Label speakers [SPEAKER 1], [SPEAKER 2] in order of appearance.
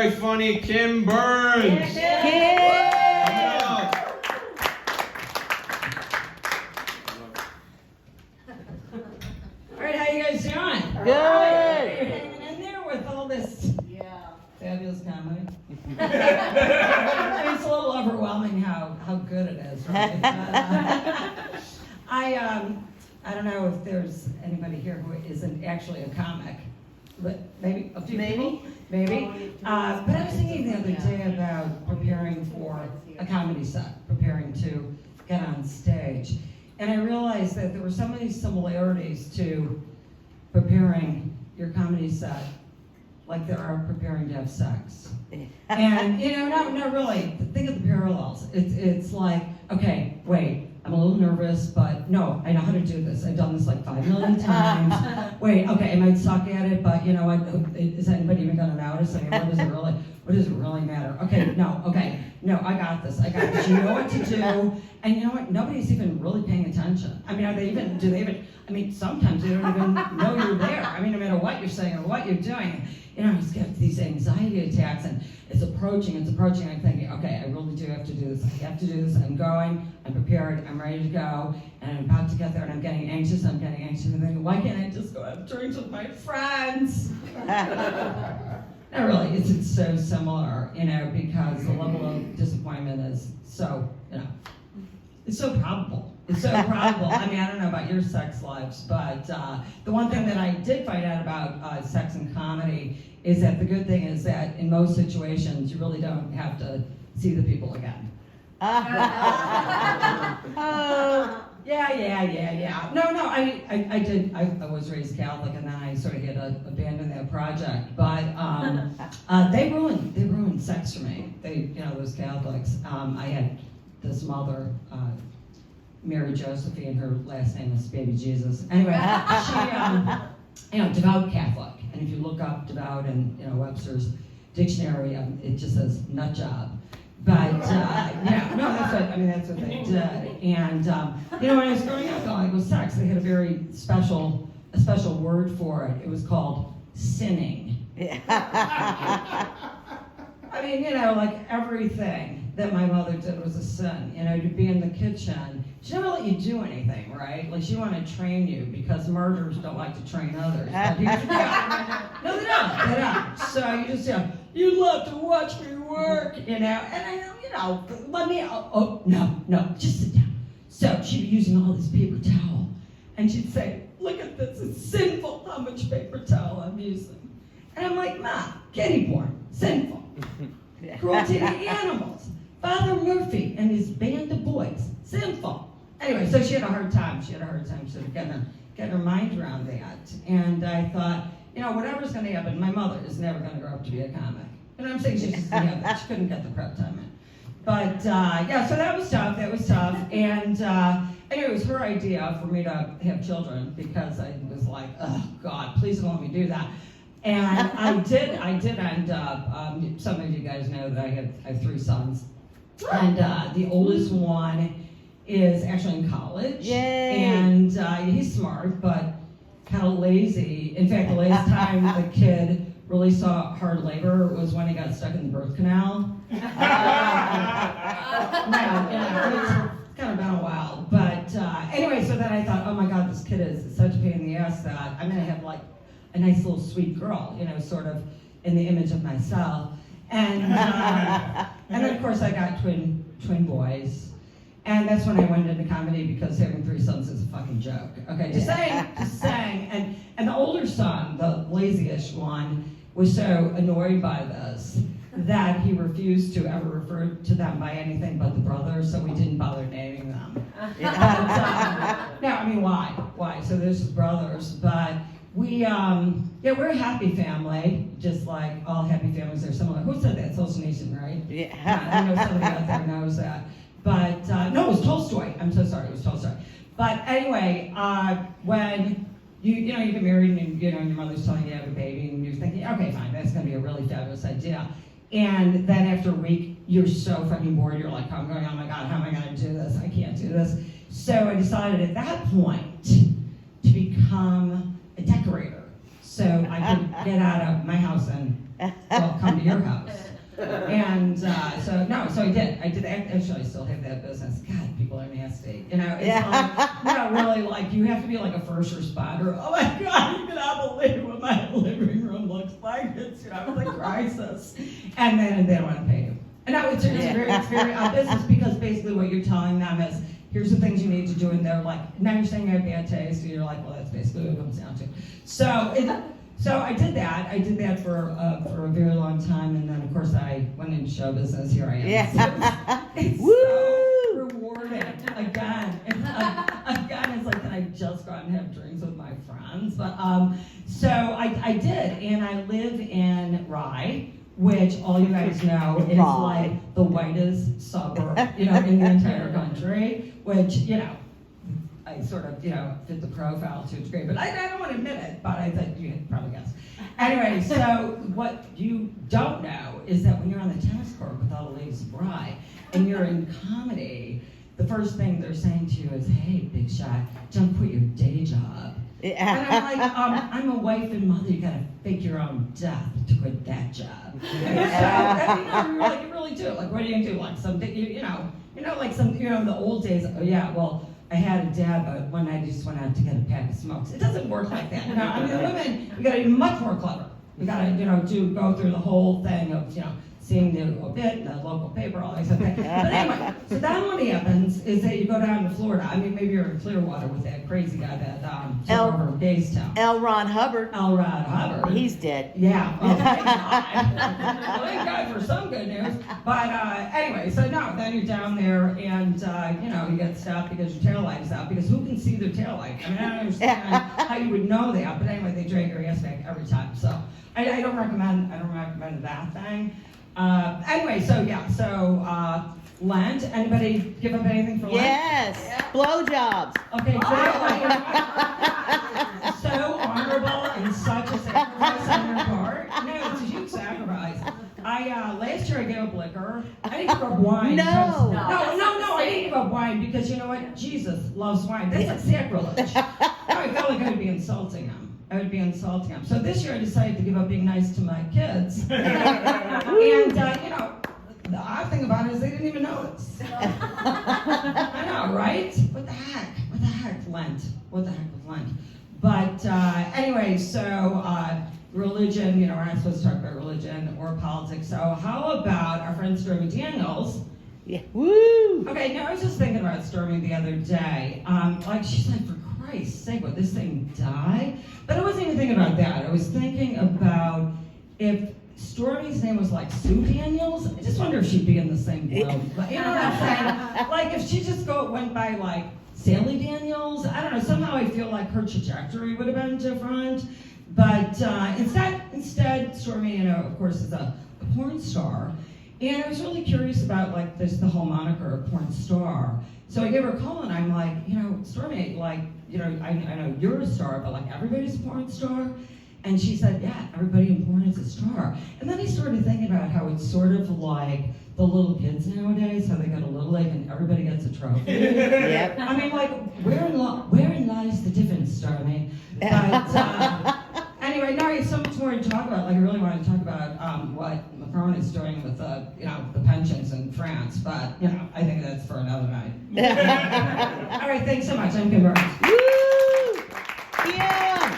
[SPEAKER 1] very funny Kim Berns.
[SPEAKER 2] All right, how you guys doing?
[SPEAKER 3] Good.
[SPEAKER 2] You're hanging in there with all this fabulous comedy. It's a little overwhelming how good it is, right? I don't know if there's anybody here who isn't actually a comic, but maybe a few people. Maybe. But I was thinking the other day about preparing for a comedy set, preparing to get on stage. And I realized that there were so many similarities to preparing your comedy set like there are preparing to have sex. And, not really. Think of the parallels. It's like, okay, wait, I'm a little nervous, but no, I know how to do this. I've done this like 5 million times. Wait, okay, I might suck at it, but you know what? Is anybody even gonna notice? I mean, what does it really matter? Okay, no, I got this. You know what to do, and you know what? Nobody's even really paying attention. I mean, do they even? I mean, sometimes they don't even know you're there. I mean, no matter what you're saying or what you're doing, I just get these anxiety attacks, and it's approaching. I'm thinking, okay, I really do have to do this. I have to do this. I'm going. I'm prepared. I'm ready to go. And I'm about to get there, and I'm getting anxious. I'm thinking, why can't I just go have drinks with my friends? Not really. It's so similar, because the level of disappointment is so, it's so probable. I mean, I don't know about your sex lives, but the one thing that I did find out about sex and comedy is that the good thing is that in most situations, you really don't have to see the people again. Yeah. No, I did. I was raised Catholic, and then I sort of had to abandon that project. But they ruined sex for me. Those Catholics. I had this mother, Mary Josephine, her last name is Baby Jesus. Anyway, she, devout Catholic. And if you look up devout in, Webster's dictionary, it just says nut job. But, that's what they did. And, when I was growing up, like with sex, they had a very special word for it. It was called sinning. I mean, like everything that my mother did was a sin. To be in the kitchen, she never let you do anything, right? Like she wanted to train you because murderers don't like to train others. But no, they don't. So you just you love to watch me work, and I know, let me. No, just sit down. So she'd be using all this paper towel, and she'd say, "Look at this, it's sinful how much paper towel I'm using." And I'm like, "Ma, kiddie porn, sinful." Cruelty to animals. Father Murphy and his band of boys, sinful. Anyway, so she had a hard time sort of getting her mind around that. And I thought, whatever's going to happen, my mother is never going to grow up to be a comic. And I'm saying she couldn't get the prep time in. But, so that was tough. And anyway, it was her idea for me to have children because I was like, oh, God, please don't let me do that. And I did end up, some of you guys know that I have 3 sons. And the oldest one is actually in college.
[SPEAKER 3] Yay.
[SPEAKER 2] And he's smart, but kind of lazy. In fact, the last time the kid really saw hard labor was when he got stuck in the birth canal. It's kind of been a while. But anyway, so then I thought, oh my God, this kid is such a pain in the ass that I'm going to have like a nice little sweet girl, sort of in the image of myself. And then of course I got twin boys. And that's when I went into comedy because having 3 sons is a fucking joke. Okay, just saying. And the older son, the lazy-ish one, was so annoyed by this that he refused to ever refer to them by anything but the brothers, so we didn't bother naming them. Why? So there's his brothers, but we're a happy family, just like all happy families are similar. Who said that? Social Nation, right?
[SPEAKER 3] Yeah.
[SPEAKER 2] I know somebody out there knows that. But, no, it was Tolstoy. I'm so sorry, it was Tolstoy. But anyway, when you get married and your mother's telling you to have a baby and you're thinking, okay, fine, that's going to be a really fabulous idea. And then after a week, you're so fucking bored, you're like, I'm going, oh my God, how am I going to do this? I can't do this. So I decided at that point to become a decorator. So I could get out of my house and I'll come to your house. And so I did. Actually, I still have that business. God, people are nasty. You know, it's like, really like, you have to be like a first responder. Oh my God, you cannot believe what my living room looks like. It's, it's a crisis. And then they don't want to pay you. And now it's very odd business, because basically what you're telling them is, here's the things you need to do, and they're like, now you're saying I have bad taste, and you're like, well, that's basically what it comes down to. So I did that. I did that for a very long time, and then of course I went into show business. Here I am.
[SPEAKER 3] Yeah.
[SPEAKER 2] It's so rewarding. Again, it's like, can I just go out and have drinks with my friends? But so I did, and I live in Rye, which all you guys know is like the whitest suburb, in the entire country, which, I sort of, fit the profile to a degree, but I don't want to admit it, but I think you could probably guess. Anyway, so what you don't know is that when you're on the tennis court with all the ladies of Rye, and you're in comedy, the first thing they're saying to you is, hey, big shot, don't quit your day job. And I'm like, I'm a wife and mother. You gotta fake your own death to quit that job. You really do. Like, what are you gonna do? Like something, like some, in the old days. Oh yeah, well, I had a dad, but one night I just went out to get a pack of smokes. It doesn't work like that. The women, you gotta be much more clever. You gotta, go through the whole thing of, seeing the obit in the local paper, all that stuff. But anyway, so then what happens is that you go down to Florida. I mean, maybe you're in Clearwater with that crazy guy that took over Gaystown.
[SPEAKER 3] L. Ron Hubbard.
[SPEAKER 2] L. Ron Hubbard.
[SPEAKER 3] He's dead.
[SPEAKER 2] Yeah. Well, thank God for some good news. But anyway, so no, then you're down there, and you get stopped because your tail light's out. Because who can see their tail light? I mean, I don't understand how you would know that. But anyway, they drag your ass back every time. So I don't recommend that thing. Anyway, so Lent. Anybody give up anything for Lent?
[SPEAKER 3] Yes. Blowjobs.
[SPEAKER 2] Okay, so honorable and such a sacrifice on your part. No, it's a huge sacrifice. Last year I gave up liquor. I didn't give up wine.
[SPEAKER 3] No,
[SPEAKER 2] I didn't give up wine because you know what? Jesus loves wine. That's like sacrilege. I felt like I would be insulting him. So this year I decided to give up being nice to my kids. And, the odd thing about it is they didn't even notice. I know, right? What the heck? Lent. What the heck was Lent? But anyway, so religion, we're not supposed to talk about religion or politics. So how about our friend Stormy Daniels?
[SPEAKER 3] Yeah. Woo!
[SPEAKER 2] Okay, now I was just thinking about Stormy the other day. She's like, for Christ's sake, would this thing die? But I wasn't even thinking about that. I was thinking about if Stormy's name was like Sue Daniels, I just wonder if she'd be in the same boat. You know what I'm saying? Like if she just went by like Sally Daniels, I don't know, somehow I feel like her trajectory would have been different. But instead, Stormy, of course, is a porn star. And I was really curious about the whole moniker of porn star. So I gave her a call and I'm like, Stormy, I know you're a star, but everybody's a porn star. And she said, yeah, everybody in porn is a star. And then I started thinking about how it's sort of like the little kids nowadays, how they go to Little League and everybody gets a trophy.
[SPEAKER 3] Yep.
[SPEAKER 2] I mean, wherein lies the difference, Stormy? But anyway, now I have so much more to talk about. I really want to talk about what Macron is doing with the pensions in France. But I think that's for another night. All right, thanks so much. I'm Kim Berns.
[SPEAKER 3] Woo! Yeah.